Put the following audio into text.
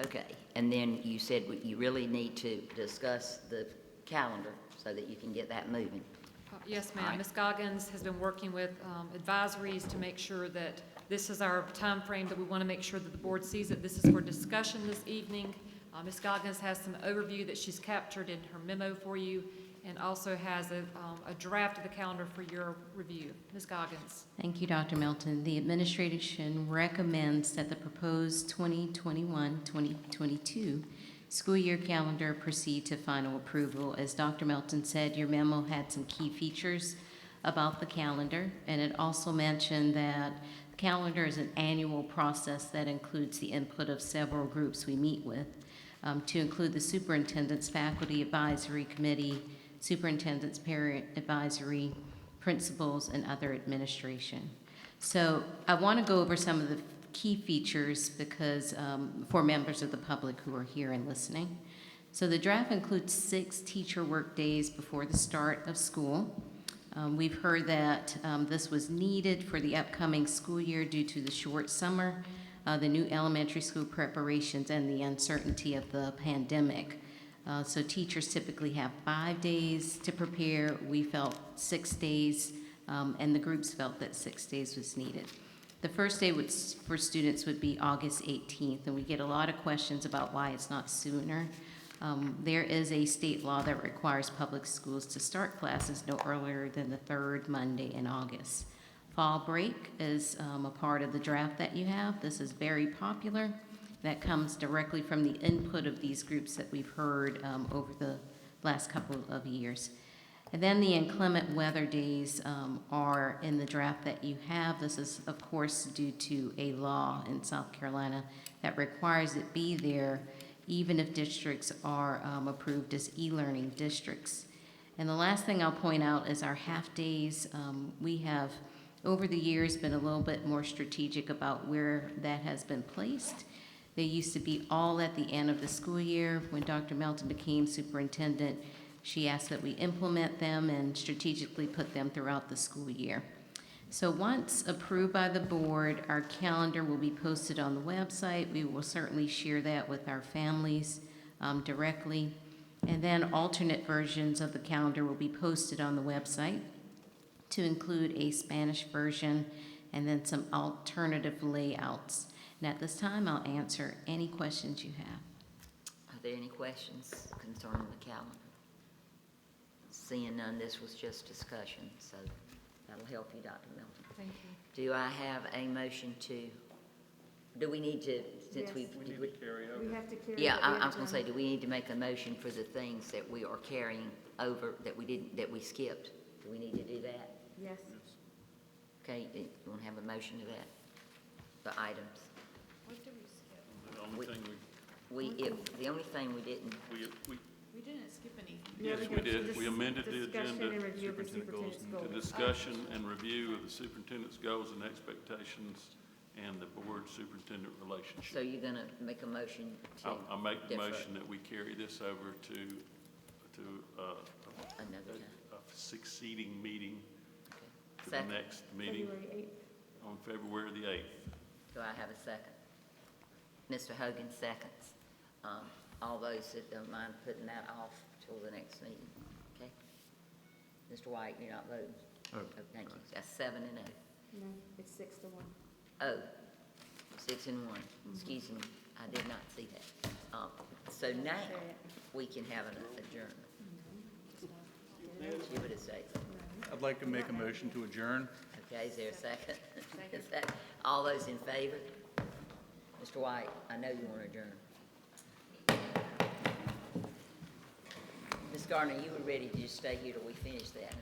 Okay, and then you said you really need to discuss the calendar so that you can get that moving. Yes, All ma'am. right. Ms. Goggins has been working with advisories to make sure that this is our time frame that we want to make sure that the board sees it. This is for discussion this evening. Ms. Goggins has some overview that she's captured in her memo for you, and also has a draft of the calendar for your review. Ms. Goggins. Thank you, Dr. Melton. The administration recommends that the proposed 2021-2022 school year calendar proceed to final approval. As Dr. Melton said, your memo had some key features about the calendar, and it also mentioned that the calendar is an annual process that includes the input of several groups we meet with, to include the superintendent's faculty advisory committee, superintendent's parent advisory, principals, and other administration. So I want to go over some of the key features because for members of the public who are here and listening. So the draft includes 6 teacher work days before the start of school. We've heard that this was needed for the upcoming school year due to the short summer, the new elementary school preparations, and the uncertainty of the pandemic. So teachers typically have 5 days to prepare. We felt 6 days, and the groups felt that 6 days was needed. The first day for students would be August 18th, and we get a lot of questions about why it's not sooner. There is a state law that requires public schools to start classes no earlier than the 3rd Monday in August. Fall break is a part of the draft that you have. This is very popular. That comes directly from the input of these groups that we've heard over the last couple of years. And then the inclement weather days are in the draft that you have. This is, of course, due to a law in South Carolina that requires it be there even if districts are approved as e-learning districts. And the last thing I'll point out is our half days. We have, over the years, been a little bit more strategic about where that has been placed. They used to be all at the end of the school year. When Dr. Melton became superintendent, she asked that we implement them and strategically put them throughout the school year. So once approved by the board, our calendar will be posted on the website. We will certainly share that with our families directly. And then alternate versions of the calendar will be posted on the website to include a Spanish version and then some alternative layouts. And at this time, I'll answer any questions you have. Are there any questions concerning the calendar? Seeing none, this was just discussion, so that'll help you, Dr. Milton. Thank you. Do I have a motion to, do we need to, since Yes. we We need to carry over. We have to carry. yeah, what we I was gonna say, have do we need to make a motion for the things that we are carrying over that we didn't, that we skipped? Do we need to do that? done. Yes. Okay, you wanna have a motion to that? The items? The only thing The only thing we didn't, we We didn't skip anything. Yeah, yes, we we did. did. We amended the Discussion agenda. and review of the Superintendent goals. superintendent's The goals. discussion and review of the superintendent's goals and expectations and the board superintendent so relationship. you're gonna make a motion to I'll make the defer motion that we carry this over to another time? a succeeding meeting to the Second. next meeting February on February the 8th. Do I have a second? Mr. Hogan seconds. All those that don't mind putting that off till the next meeting, okay? Mr. White, you're not voting? Oh. Thank you. That's 7-0. 8th. No, it's 6-1. Oh, 6-1. Excuse me, I did not see that. So now, we can have an adjournment. Give it a second. I'd like to make a motion to adjourn. Okay, is there a second? Second. All those in favor? Mr. White, I know you want to adjourn. Ms. Gardner, you were ready to just stay here till we finish that, huh?